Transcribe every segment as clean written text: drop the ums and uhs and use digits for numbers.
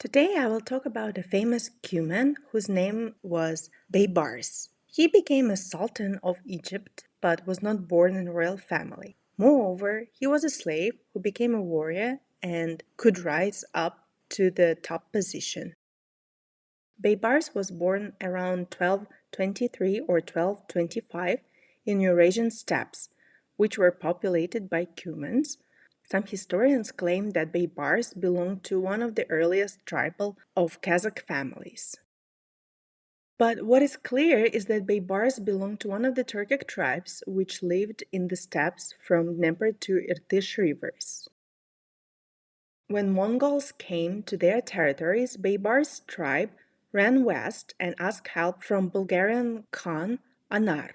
Today I will talk about a famous Cuman whose name was Baybars. He became a sultan of Egypt but was not born in a royal family. Moreover, he was a slave who became a warrior and could rise up to the top position. Baybars was born around 1223 or 1225 in Eurasian steppes, which were populated by Cumans. Some historians claim that Baybars belonged to one of the earliest tribal of Kazakh families. But what is clear is that Baybars belonged to one of the Turkic tribes which lived in the steppes from Dnieper to Irtysh rivers. When Mongols came to their territories, Baybars' tribe ran west and asked help from Bulgarian Khan Anar.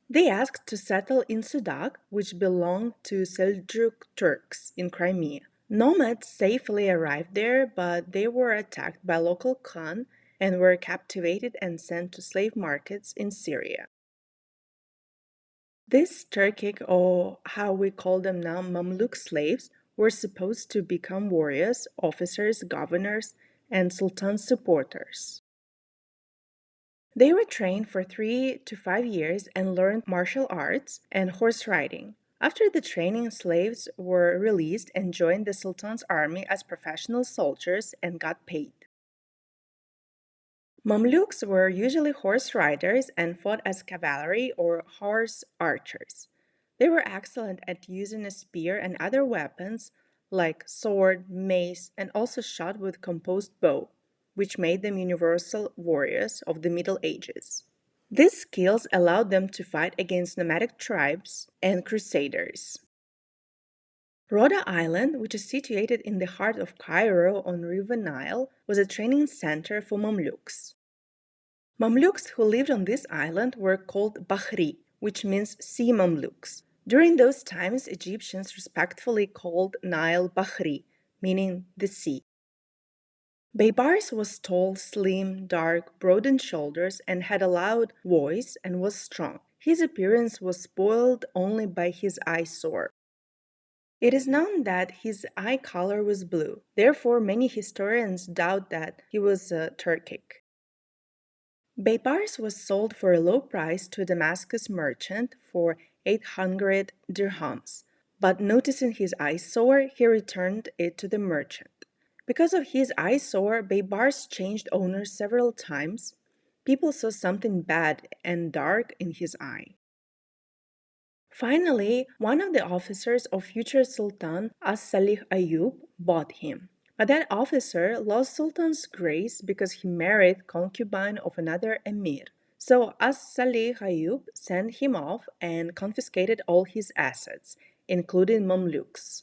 They asked to settle in Sudak, which belonged to Seljuk Turks in Crimea. Nomads safely arrived there, but they were attacked by local Khan and were captivated and sent to slave markets in Syria. These Turkic, or how we call them now, Mamluk slaves, were supposed to become warriors, officers, governors, and sultan's supporters. They were trained for 3 to 5 years and learned martial arts and horse riding. After the training, slaves were released and joined the sultan's army as professional soldiers and got paid. Mamluks were usually horse riders and fought as cavalry or horse archers. They were excellent at using a spear and other weapons like sword, mace, and also shot with composed bow, which made them universal warriors of the Middle Ages. These skills allowed them to fight against nomadic tribes and crusaders. Rhoda Island, which is situated in the heart of Cairo on River Nile, was a training center for Mamluks. Mamluks who lived on this island were called Bahri, which means sea Mamluks. During those times, Egyptians respectfully called Nile Bahri, meaning the sea. Baybars was tall, slim, dark, broad in shoulders, and had a loud voice and was strong. His appearance was spoiled only by his eyesore. It is known that his eye color was blue. Therefore, many historians doubt that he was Turkic. Baybars was sold for a low price to a Damascus merchant for 800 dirhams, but noticing his eyesore, he returned it to the merchant. Because of his eyesore, Baybars changed owners several times. People saw something bad and dark in his eye. Finally, one of the officers of future Sultan As-Salih Ayyub bought him. But that officer lost Sultan's grace because he married concubine of another emir. So As-Salih Ayyub sent him off and confiscated all his assets, including Mamluks.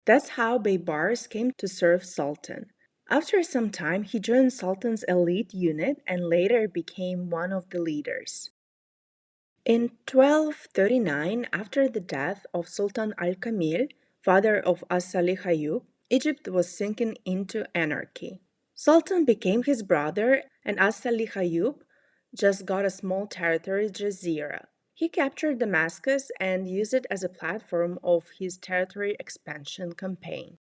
That's how Baybars came to serve Sultan. After some time, he joined Sultan's elite unit and later became one of the leaders. In 1239, after the death of Sultan al-Kamil, father of As-Salih Ayyub, Egypt was sinking into anarchy. Sultan became his brother, and As-Salih Ayyub just got a small territory, Jazeera. He captured Damascus and used it as a platform of his territory expansion campaign.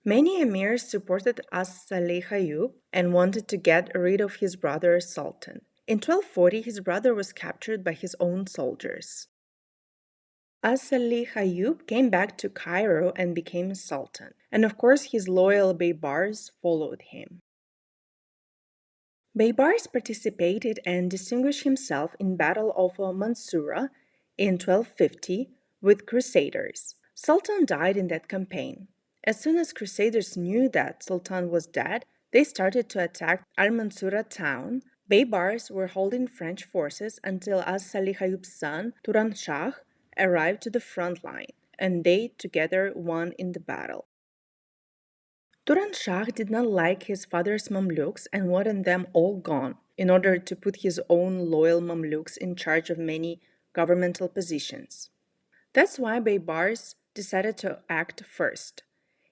Many emirs supported As-Salih Ayyub and wanted to get rid of his brother Sultan. In 1240, his brother was captured by his own soldiers. As-Salih Ayyub came back to Cairo and became Sultan, and of course his loyal Baybars followed him. Baybars participated and distinguished himself in Battle of Mansoura in 1250 with Crusaders. Sultan died in that campaign. As soon as Crusaders knew that Sultan was dead, they started to attack Al-Mansoura town. Baybars were holding French forces until As-Salih Ayyub's son, Turan Shah, arrived to the front line, and they together won in the battle. Turan Shah did not like his father's Mamluks and wanted them all gone in order to put his own loyal Mamluks in charge of many governmental positions. That's why Baybars decided to act first.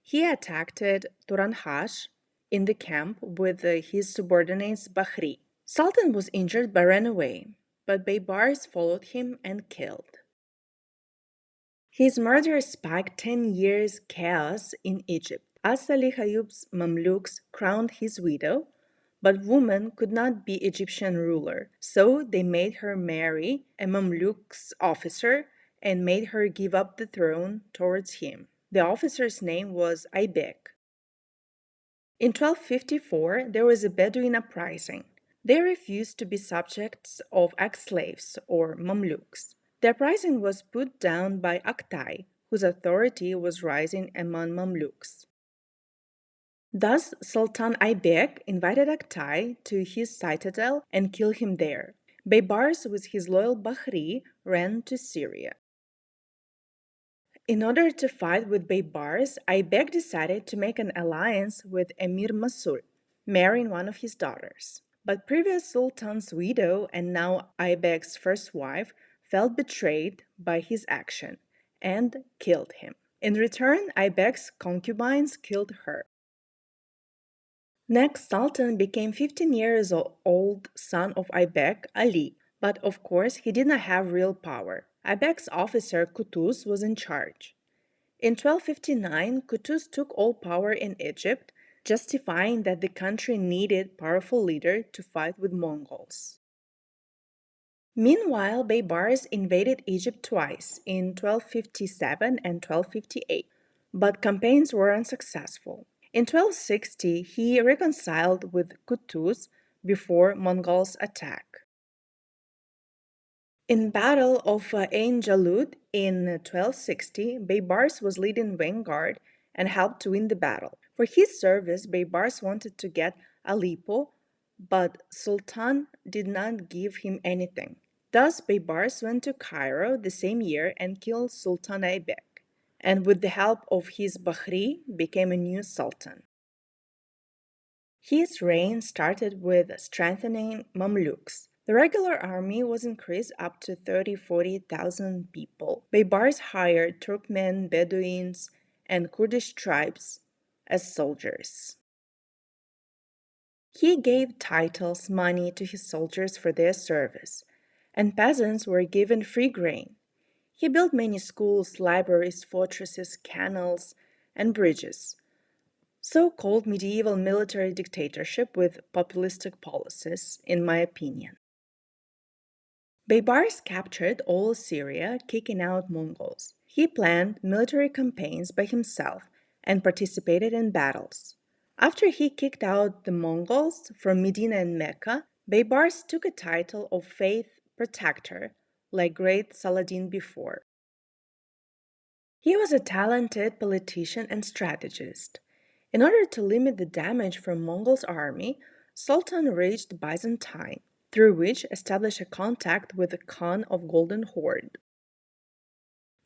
He attacked Turan Hash in the camp with his subordinates Bahri. Sultan was injured but ran away, but Baybars followed him and killed. His murder sparked 10 years chaos in Egypt. As Salih Ayyub's Mamluks crowned his widow, but woman could not be Egyptian ruler, so they made her marry a Mamluk's officer and made her give up the throne towards him. The officer's name was Aibek. In 1254, there was a Bedouin uprising. They refused to be subjects of ex-slaves or Mamluks. The uprising was put down by Aktai, whose authority was rising among Mamluks. Thus, Sultan Aibek invited Aktai to his citadel and killed him there. Baybars, with his loyal Bahri, ran to Syria. In order to fight with Baybars, Aibek decided to make an alliance with Emir Masul, marrying one of his daughters. But previous sultan's widow and now Aibek's first wife felt betrayed by his action and killed him. In return, Aibek's concubines killed her. Next Sultan became 15 years old son of Aibek, Ali, but of course he did not have real power. Aibek's officer Qutuz was in charge. In 1259, Qutuz took all power in Egypt, justifying that the country needed powerful leader to fight with Mongols. Meanwhile, Baybars invaded Egypt twice, in 1257 and 1258, but campaigns were unsuccessful. In 1260, he reconciled with Qutuz before Mongols' attack. In Battle of Ain Jalut in 1260, Baybars was leading vanguard and helped to win the battle. For his service, Baybars wanted to get Aleppo, but Sultan did not give him anything. Thus, Baybars went to Cairo the same year and killed Sultan Aibek, and with the help of his Bahri, became a new sultan. His reign started with strengthening Mamluks. The regular army was increased up to 30,000–40,000 people. Baybars hired Turkmen, Bedouins, and Kurdish tribes as soldiers. He gave titles, money to his soldiers for their service, and peasants were given free grain. He built many schools, libraries, fortresses, canals, and bridges. So-called medieval military dictatorship with populistic policies, in my opinion. Baybars captured all Syria, kicking out Mongols. He planned military campaigns by himself and participated in battles. After he kicked out the Mongols from Medina and Mecca, Baybars took a title of faith protector, like great Saladin before. He was a talented politician and strategist. In order to limit the damage from Mongols' army, Sultan reached Byzantine, through which established a contact with the Khan of Golden Horde.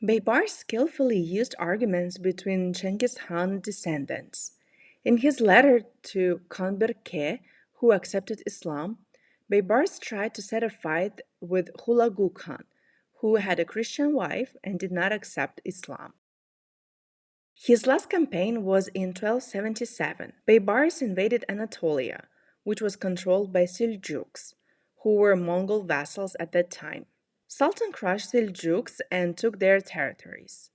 Baybars skillfully used arguments between Genghis Khan descendants. In his letter to Khan Berke, who accepted Islam, Baybars tried to set a fight with Hulagu Khan, who had a Christian wife and did not accept Islam. His last campaign was in 1277. Baybars invaded Anatolia, which was controlled by Seljuks, who were Mongol vassals at that time. Sultan crushed Seljuks and took their territories,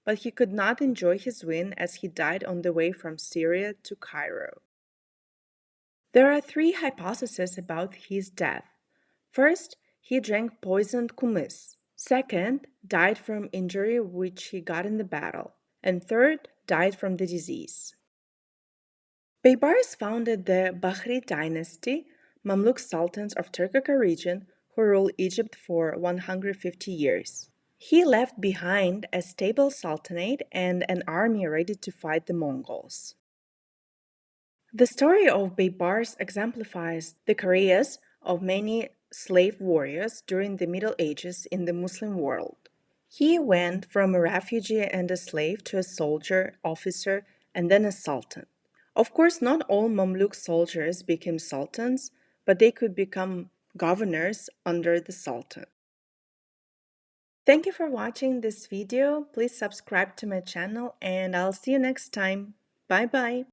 but he could not enjoy his win as he died on the way from Syria to Cairo. There are three hypotheses about his death. First, he drank poisoned kumis. Second, died from injury which he got in the battle. And third, died from the disease. Baybars founded the Bahri dynasty, Mamluk sultans of Turkaka region, who ruled Egypt for 150 years. He left behind a stable sultanate and an army ready to fight the Mongols. The story of Baybars exemplifies the careers of many slave warriors during the Middle Ages in the Muslim world. He went from a refugee and a slave to a soldier, officer, and then a sultan. Of course, not all Mamluk soldiers became sultans, but they could become governors under the sultan. Thank you for watching this video. Please subscribe to my channel and I'll see you next time. Bye bye.